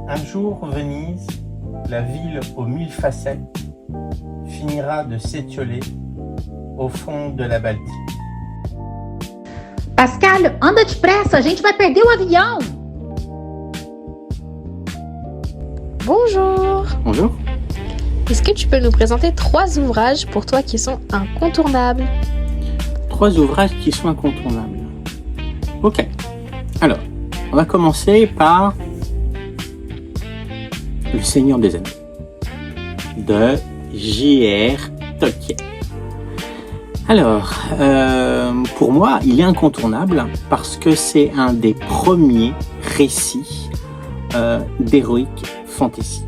Un jour, Venise, la ville aux mille facettes, finira de s'étioler au fond de la Baltique. Pascal, anda depressa, a gente vai perder o avião. Bonjour. Bonjour. Est-ce que tu peux nous présenter 3 ouvrages pour toi qui sont incontournables? 3 ouvrages qui sont incontournables. Ok. Alors, on va commencer par Le Seigneur des Anneaux de J.R. Tolkien. Alors, pour moi, il est incontournable parce que c'est un des premiers récits d'heroic fantasy.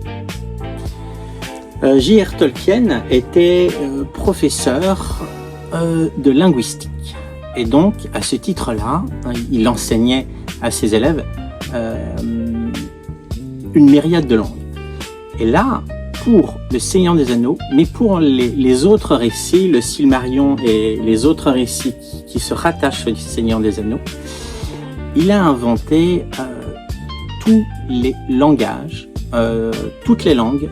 J.R. Tolkien était professeur de linguistique et donc à ce titre-là, il enseignait à ses élèves une myriade de langues. Et là, pour Le Seigneur des Anneaux, mais pour les autres récits, le Silmarillion et les autres récits qui se rattachent au Seigneur des Anneaux, il a inventé tous les langages, toutes les langues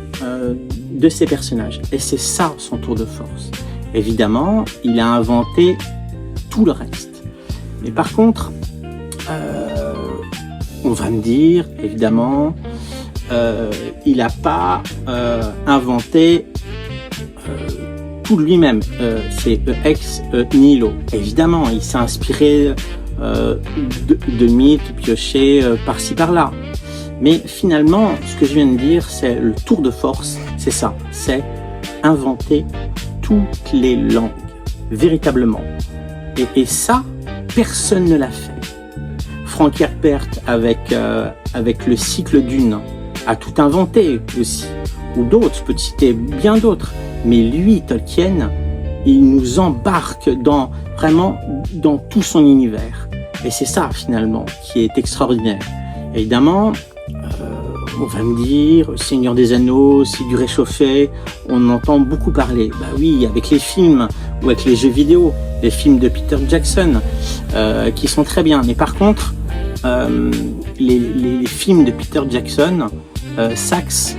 de ces personnages. Et c'est ça son tour de force. Évidemment, il a inventé tout le reste. Mais par contre, on va me dire, évidemment, il n'a pas inventé tout lui-même. C'est ex nihilo. Évidemment, il s'est inspiré de mythes piochés par-ci par-là. Mais finalement, ce que je viens de dire, c'est le tour de force, c'est ça, c'est inventer toutes les langues, véritablement. Et ça, personne ne l'a fait. Frank Herbert, avec le cycle d'une, a tout inventé aussi, ou d'autres, je peux te citer bien d'autres. Mais lui, Tolkien, il nous embarque vraiment dans tout son univers. Et c'est ça, finalement, qui est extraordinaire. Évidemment, on va me dire, Seigneur des Anneaux, c'est du réchauffé, on entend beaucoup parler. Bah oui, avec les films ou avec les jeux vidéo, les films de Peter Jackson, qui sont très bien. Mais par contre, les films de Peter Jackson s'axent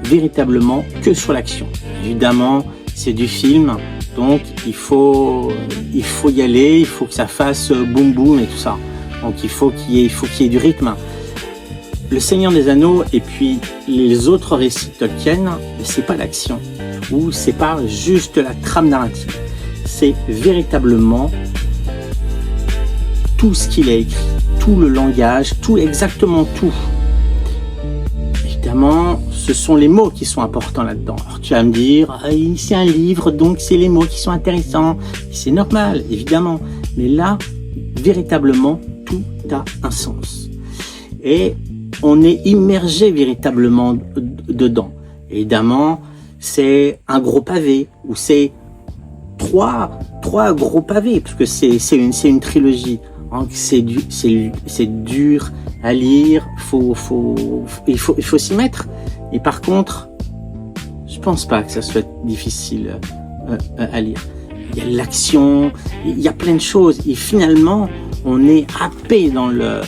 véritablement que sur l'action. Évidemment, c'est du film, donc il faut y aller, il faut que ça fasse boum boum et tout ça. Donc il faut qu'il y ait du rythme. Le Seigneur des Anneaux et puis les autres récits de Tolkien, c'est pas l'action ou c'est pas juste la trame narrative. C'est véritablement tout ce qu'il a écrit, tout le langage, tout, exactement tout. Évidemment, ce sont les mots qui sont importants là-dedans. Alors tu vas me dire, c'est un livre, donc c'est les mots qui sont intéressants. C'est normal, évidemment. Mais là, véritablement, tout a un sens. Et on est immergé véritablement dedans. Évidemment, c'est un gros pavé, ou c'est trois gros pavés, parce que c'est une trilogie. C'est dur à lire, il faut s'y mettre. Et par contre, je pense pas que ça soit difficile à lire. Il y a l'action, il y a plein de choses. Et finalement, on est happé dans le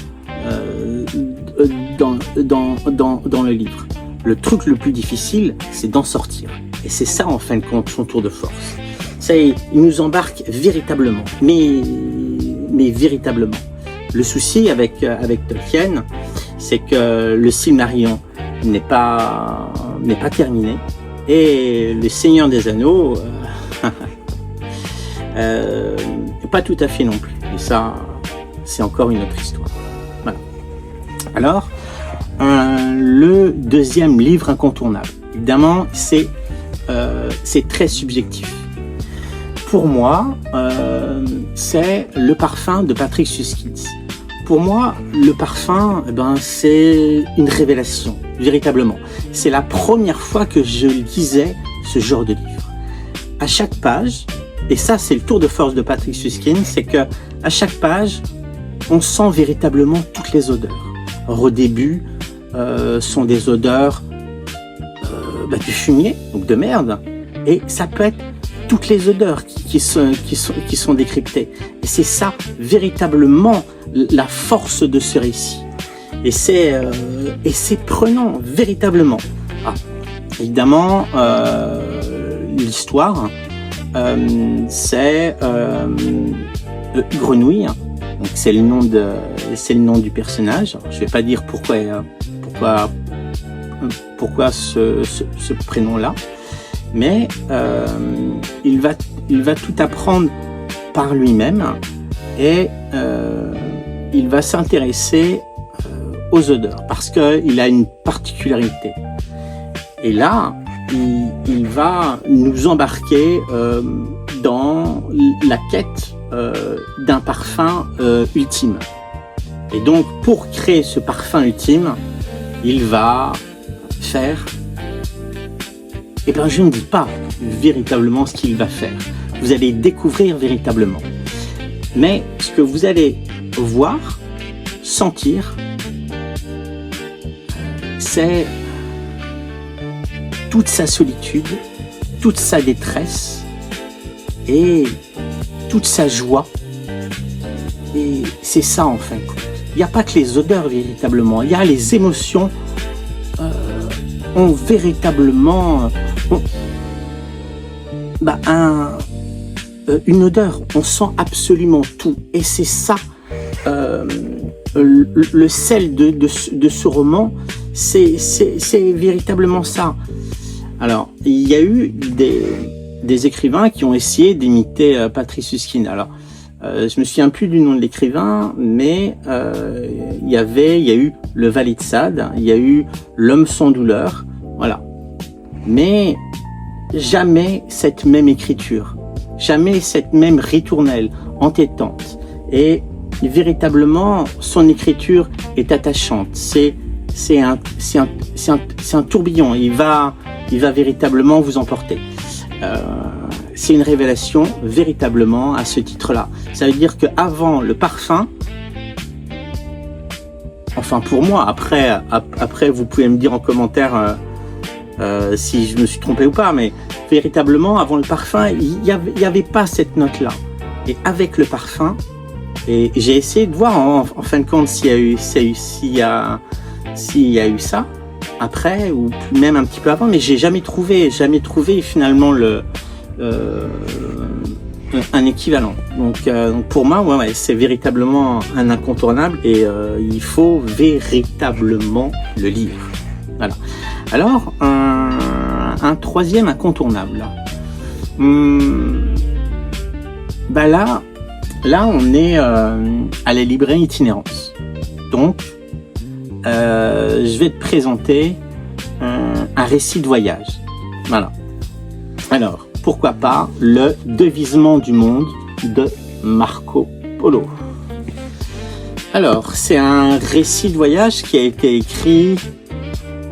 livre. Le truc le plus difficile, c'est d'en sortir. Et c'est ça, en fin de compte, son tour de force. Il nous embarque véritablement. Mais véritablement. Le souci avec Tolkien, c'est que le Silmarillion n'est pas terminé. Et le Seigneur des Anneaux, pas tout à fait non plus. Et ça, c'est encore une autre histoire. Voilà. Alors, le deuxième livre incontournable, évidemment, c'est très subjectif. Pour moi, c'est Le Parfum de Patrick Süskind. Pour moi, Le Parfum, c'est une révélation, véritablement. C'est la première fois que je lisais ce genre de livre. À chaque page, et ça c'est le tour de force de Patrick Süskind, c'est que à chaque page, on sent véritablement toutes les odeurs. Alors, au début, sont des odeurs de fumier, donc de merde, et ça peut être toutes les odeurs qui sont décryptées. Et c'est ça, véritablement, la force de ce récit. Et c'est prenant, véritablement. Ah, évidemment, l'histoire, c'est Grenouille. Donc c'est le nom du personnage. Je vais pas dire pourquoi ce prénom-là, mais il va tout apprendre par lui-même et il va s'intéresser aux odeurs parce qu'il a une particularité. Et là, il va nous embarquer dans la quête d'un parfum ultime. Et donc, pour créer ce parfum ultime, il va faire... Eh bien, je ne dis pas véritablement ce qu'il va faire. Vous allez découvrir véritablement. Mais ce que vous allez voir, sentir, c'est toute sa solitude, toute sa détresse et toute sa joie. Et c'est ça en fin de compte. Il n'y a pas que les odeurs véritablement, il y a les émotions ont véritablement une odeur, on sent absolument tout. Et c'est ça, le sel de ce roman, c'est véritablement ça. Alors, il y a eu des écrivains qui ont essayé d'imiter Patrice Süskind. Alors, je me souviens plus du nom de l'écrivain, mais il y a eu Le Valet de Sade, il y a eu L'Homme sans douleur, voilà. Mais jamais cette même écriture, jamais cette même ritournelle entêtante. Et véritablement, son écriture est attachante. C'est un tourbillon. Il va véritablement vous emporter. C'est une révélation véritablement à ce titre-là. Ça veut dire qu'avant le parfum, enfin pour moi, après vous pouvez me dire en commentaire si je me suis trompé ou pas, mais véritablement avant le parfum, il y avait pas cette note-là. Et avec le parfum, et j'ai essayé de voir en fin de compte s'il y a eu ça après ou même un petit peu avant, mais j'ai jamais trouvé finalement un équivalent. Donc pour moi, ouais, c'est véritablement un incontournable et il faut véritablement le lire. Voilà. Alors un troisième incontournable. Là on est à la librairie Itinérance. Donc je vais te présenter un récit de voyage. Voilà. Alors, pourquoi pas Le Devisement du monde de Marco Polo. Alors, c'est un récit de voyage qui a été écrit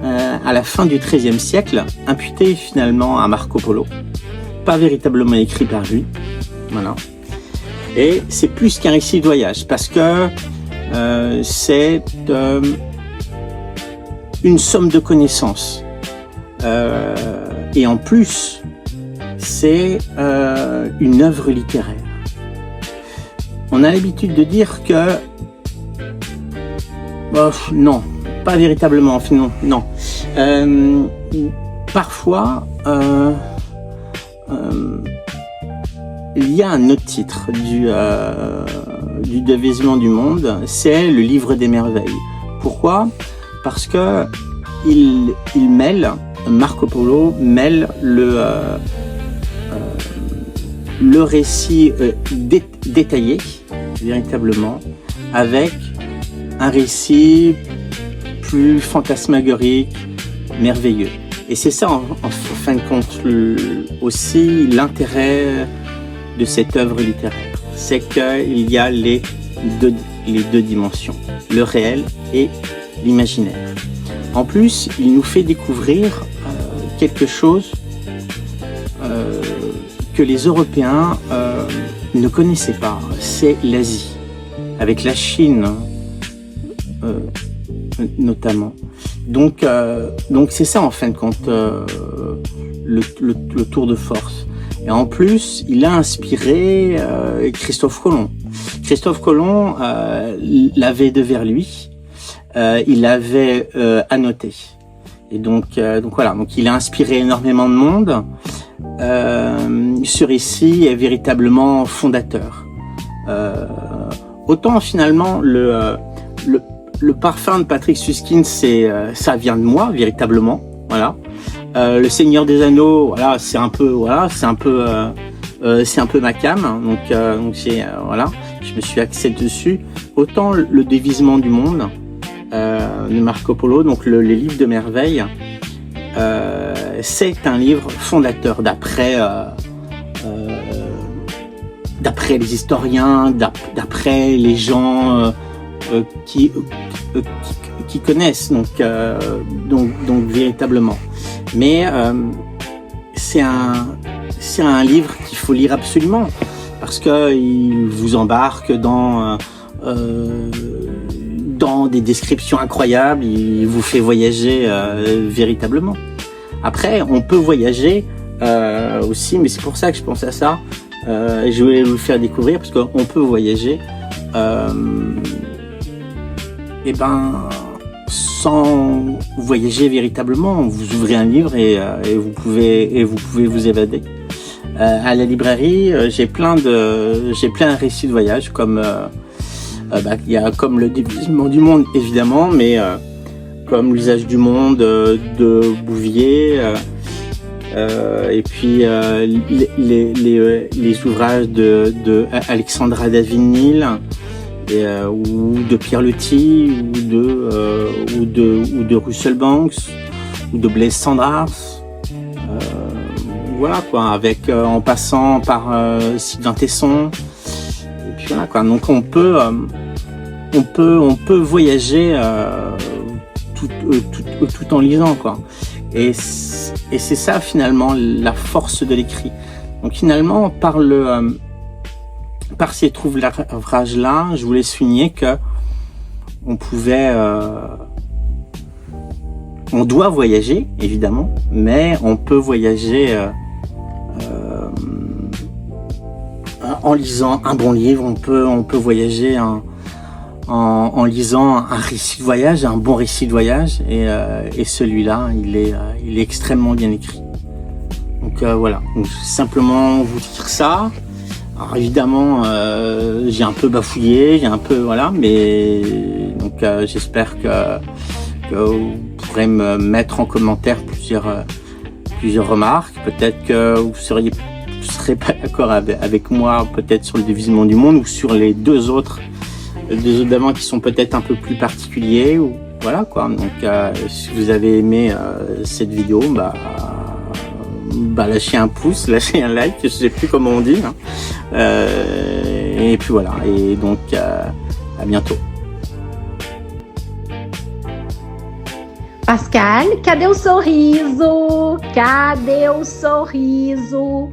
à la fin du XIIIe siècle, imputé finalement à Marco Polo. Pas véritablement écrit par lui. Voilà. Et c'est plus qu'un récit de voyage, parce que c'est une somme de connaissances. Et en plus, c'est une œuvre littéraire. On a l'habitude de dire que... non, pas véritablement, non. Parfois, il y a un autre titre du Devisement du monde, c'est Le Livre des Merveilles. Pourquoi ? Parce que Marco Polo mêle le récit détaillé, véritablement, avec un récit plus fantasmagorique, merveilleux. Et c'est ça, en fin de compte, aussi l'intérêt de cette œuvre littéraire. C'est qu'il y a les deux dimensions, le réel et l'imaginaire. En plus, il nous fait découvrir quelque chose que les Européens ne connaissaient pas, c'est l'Asie, avec la Chine notamment. Donc c'est ça en fin de compte le tour de force. Et en plus, il a inspiré Christophe Colomb. Christophe Colomb l'avait devers lui. il avait annoté. Et donc voilà, donc il a inspiré énormément de monde. Ce récit est véritablement fondateur. Autant finalement le parfum de Patrick Süskind, ça vient de moi véritablement. Voilà. Le Seigneur des Anneaux, voilà, c'est un peu ma cam. Donc voilà, je me suis axé dessus. Autant le Dévisement du monde de Marco Polo, donc les livres de merveilles, c'est un livre fondateur d'après les historiens, d'après les gens qui connaissent, donc véritablement. Mais c'est un livre qu'il faut lire absolument parce que il vous embarque dans des descriptions incroyables, il vous fait voyager véritablement. Après, on peut voyager aussi, mais c'est pour ça que je pense à ça. Je voulais vous le faire découvrir parce qu'on peut voyager sans voyager véritablement. Vous ouvrez un livre et vous pouvez vous évader. À la librairie, j'ai plein de récits de voyage comme il y a comme le Dévisement du monde évidemment, mais comme l'usage du monde de Bouvier, et puis les ouvrages de Alexandra David-Néel, ou de Pierre Loti, ou de Russell Banks, ou de Blaise Cendrars, voilà quoi, avec en passant par Sylvain Tesson, et puis voilà quoi. Donc on peut voyager tout en lisant quoi. Et c'est ça finalement la force de l'écrit. Donc finalement par ces ouvrages-là, je voulais souligner que on doit voyager évidemment, mais on peut voyager en lisant un bon livre. On peut voyager en lisant un récit de voyage, un bon récit de voyage, et celui-là, il est extrêmement bien écrit. Donc voilà, donc, simplement vous dire ça. Alors évidemment, j'ai un peu bafouillé, voilà, mais donc j'espère que vous pourrez me mettre en commentaire plusieurs remarques. Peut-être que vous serez pas d'accord avec moi, peut-être sur le Dévisement du monde ou sur les deux autres d'avant qui sont peut-être un peu plus particuliers, ou voilà quoi. Donc si vous avez aimé cette vidéo, lâchez un pouce, lâchez un like, je sais plus comment on dit, hein. Et puis voilà, et donc à bientôt. Pascal, cadê o sorriso? Cadê o sorriso?